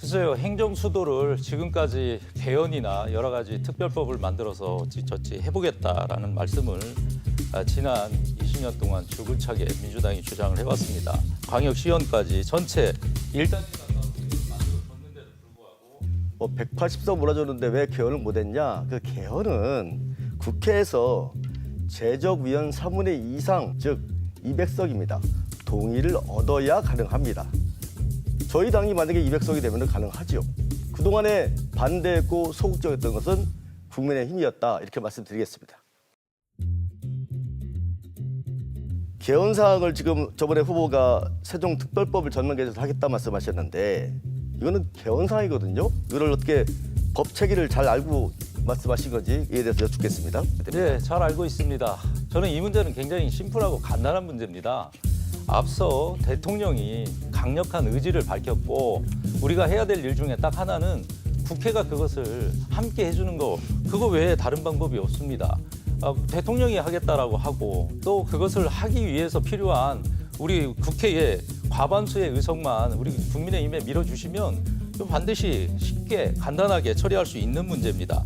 글쎄요, 행정수도를 지금까지 개헌이나 여러 가지 특별법을 만들어서 어찌저찌 해보겠다라는 말씀을 지난 20년 동안 줄글차게 민주당이 주장을 해왔습니다. 광역시연까지 전체 1단계 만들어졌는데도 불구하고 180석 몰아줬는데 왜 개헌을 못했냐? 그 개헌은 국회에서 제적위원 3분의 2 이상, 즉 200석입니다. 동의를 얻어야 가능합니다. 저희 당이 만약에 200석이 되면 가능하죠. 그동안에 반대했고 소극적이었던 것은 국민의힘이었다. 이렇게 말씀드리겠습니다. 개헌 사항을 지금 저번에 후보가 세종특별법을 전면 개정하겠다 말씀하셨는데 이거는 개헌 사항이거든요. 이걸 어떻게 법 체계를 잘 알고 말씀하신 건지 이에 대해서 여쭙겠습니다. 네, 잘 알고 있습니다. 저는 이 문제는 굉장히 심플하고 간단한 문제입니다. 앞서 대통령이 강력한 의지를 밝혔고 우리가 해야 될 일 중에 딱 하나는 국회가 그것을 함께 해주는 거, 그거 외에 다른 방법이 없습니다. 대통령이 하겠다라고 하고 또 그것을 하기 위해서 필요한 우리 국회의 과반수의 의석만 우리 국민의힘에 밀어주시면 반드시 쉽게 간단하게 처리할 수 있는 문제입니다.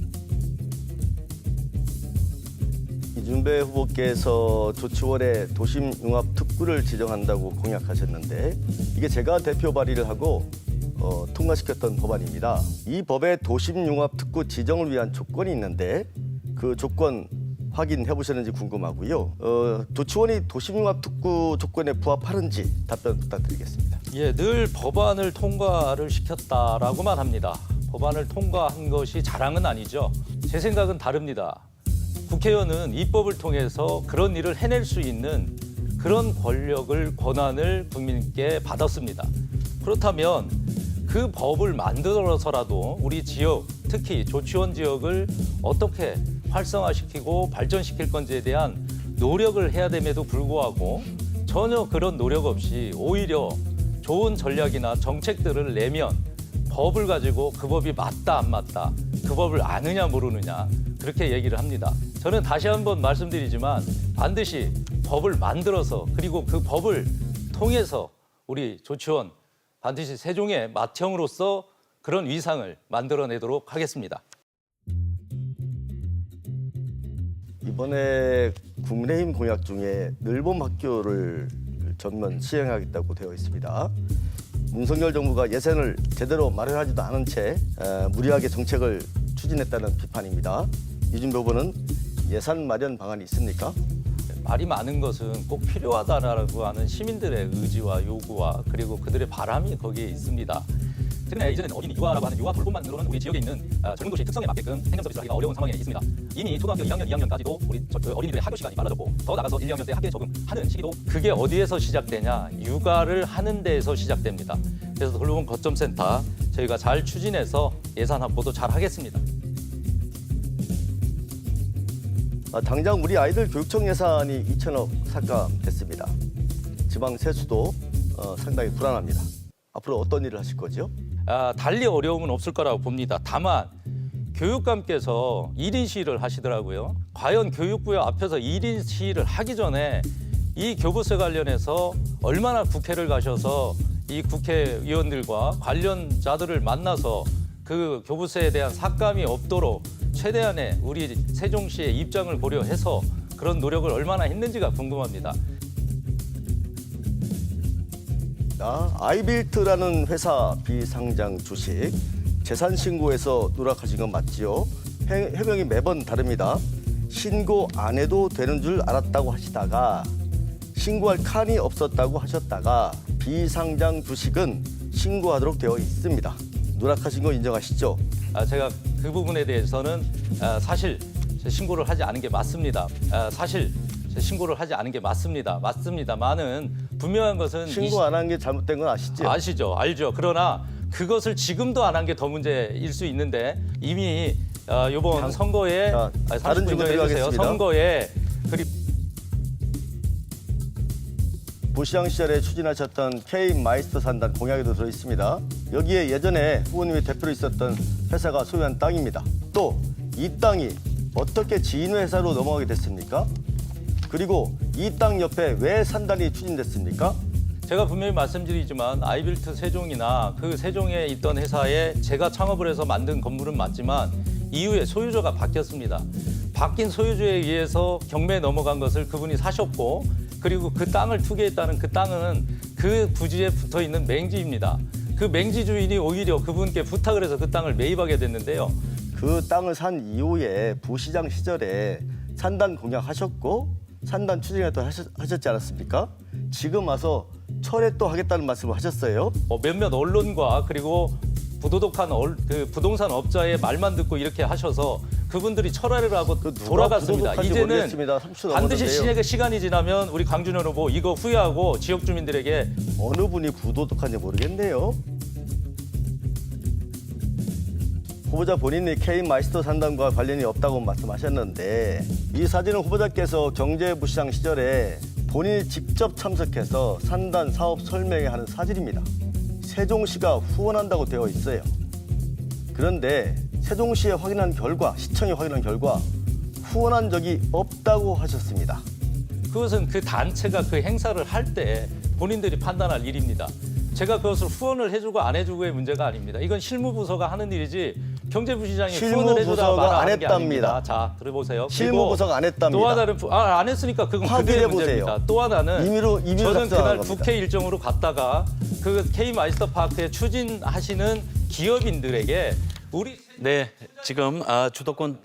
이준배 후보께서 조치원의 도심융합특구를 지정한다고 공약하셨는데 이게 제가 대표 발의를 하고 통과시켰던 법안입니다. 이 법에 도심융합특구 지정을 위한 조건이 있는데 그 조건 확인해 보셨는지 궁금하고요. 조치원이 도심융합특구 조건에 부합하는지 답변 부탁드리겠습니다. 예, 늘 법안을 통과를 시켰다라고만 합니다. 법안을 통과한 것이 자랑은 아니죠. 제 생각은 다릅니다. 국회의원은 입법을 통해서 그런 일을 해낼 수 있는 그런 권력을, 권한을 국민께 받았습니다. 그렇다면 그 법을 만들어서라도 우리 지역, 특히 조치원 지역을 어떻게 활성화시키고 발전시킬 건지에 대한 노력을 해야 됨에도 불구하고 전혀 그런 노력 없이 오히려 좋은 전략이나 정책들을 내면 법을 가지고 그 법이 맞다 안 맞다, 그 법을 아느냐 모르느냐 그렇게 얘기를 합니다. 저는 다시 한번 말씀드리지만 반드시 법을 만들어서 그리고 그 법을 통해서 우리 조치원 반드시 세종의 맏형으로서 그런 위상을 만들어내도록 하겠습니다. 이번에 국민의힘 공약 중에 늘봄 학교를 전면 시행하겠다고 되어 있습니다. 윤석열 정부가 예산을 제대로 마련하지도 않은 채 무리하게 정책을 추진했다는 비판입니다. 이준배 후보는 예산 마련 방안이 있습니까? 말이 많은 것은 꼭 필요하다라고 하는 시민들의 의지와 요구와 그리고 그들의 바람이 거기에 있습니다. 특히나 이제는 어린이 유아라고 하는 유아 돌봄 만으로는 우리 지역에 있는 젊은 도시 특성에 맞게끔 행정 서비스를 하기가 어려운 상황에 있습니다. 이미 초등학교 1학년, 2학년까지도 우리 어린이들의 학교 시간이 빨라졌고 더 나가서 1, 2학년 때 학교에 적응하는 시기도 그게 어디에서 시작되냐? 육아를 하는 데에서 시작됩니다. 그래서 돌봄 거점센터 저희가 잘 추진해서 예산 확보도 잘 하겠습니다. 당장 우리 아이들 교육청 예산이 2천억 삭감됐습니다. 지방 세수도 상당히 불안합니다. 앞으로 어떤 일을 하실 거죠? 달리 어려움은 없을 거라고 봅니다. 다만 교육감께서 1인 시위를 하시더라고요. 과연 교육부 앞에서 1인 시위를 하기 전에 이 교부세 관련해서 얼마나 국회를 가셔서 이 국회의원들과 관련자들을 만나서 그 교부세에 대한 삭감이 없도록 최대한의 우리 세종시의 입장을 고려해서 그런 노력을 얼마나 했는지가 궁금합니다. 아이빌트라는 회사 비상장 주식 재산 신고에서 누락하신 건 맞지요? 해명이 매번 다릅니다. 신고 안 해도 되는 줄 알았다고 하시다가 신고할 칸이 없었다고 하셨다가 비상장 주식은 신고하도록 되어 있습니다. 누락하신 거 인정하시죠? 제가 그 부분에 대해서는 사실 신고를 하지 않은 게 맞습니다. 사실 신고를 하지 않은 게 맞습니다. 맞습니다만은 분명한 것은 신고 안 한 게 잘못된 건 아시죠? 아시죠, 알죠. 그러나 그것을 지금도 안 한 게 더 문제일 수 있는데 이미 이번 선거에 다른 질문으로 하겠습니다. 선거에 부시장 시절에 추진하셨던 K 마이스터 산단 공약에도 들어 있습니다. 여기에 예전에 후보님이 대표로 있었던 회사가 소유한 땅입니다. 또 이 땅이 어떻게 지인 회사로 넘어가게 됐습니까? 그리고 이 땅 옆에 왜 산단이 추진됐습니까? 제가 분명히 말씀드리지만 아이빌트 세종이나 그 세종에 있던 회사에 제가 창업을 해서 만든 건물은 맞지만 이후에 소유주가 바뀌었습니다. 바뀐 소유주에 의해서 경매에 넘어간 것을 그분이 사셨고 그리고 그 땅을 투기했다는 그 땅은 그 부지에 붙어 있는 맹지입니다. 그 맹지 주인이 오히려 그분께 부탁을 해서 그 땅을 매입하게 됐는데요. 그 땅을 산 이후에 부시장 시절에 산단 공약하셨고 산단 추진도 하셨지 않았습니까? 지금 와서 철회 또 하겠다는 말씀을 하셨어요. 몇몇 언론과 그리고 부도덕한 그 부동산 업자의 말만 듣고 이렇게 하셔서 그분들이 철회를 하고 그 누가 돌아갔습니다. 부도덕한지 이제는 모르겠습니다. 30초 반드시 넘었는데요. 시간이 지나면 우리 강준현 후보 이거 후회하고 지역 주민들에게 어느 분이 부도덕한지 모르겠네요. 후보자 본인이 K마이스터 산단과 관련이 없다고 말씀하셨는데 이 사진은 후보자께서 경제부시장 시절에 본인이 직접 참석해서 산단 사업 설명회 하는 사진입니다. 세종시가 후원한다고 되어 있어요. 그런데 세종시에 확인한 결과, 시청이 확인한 결과 후원한 적이 없다고 하셨습니다. 그것은 그 단체가 그 행사를 할 때 본인들이 판단할 일입니다. 제가 그것을 후원을 해주고 안 해주고의 문제가 아닙니다. 이건 실무부서가 하는 일이지 경제부시장이 후원을 해주다 실무부서가 안 말하는 게 했답니다. 아닙니다. 자, 들어보세요. 실무부서가 안 했답니다. 또 하나는 안 했으니까 그건 그들의 확인해보세요. 문제입니다. 또 하나는 임의로 저는 작성한 그날 겁니다. 국회 일정으로 갔다가 그 K마이스터 파크에 추진하시는 기업인들에게 우리 네, 지금 주도권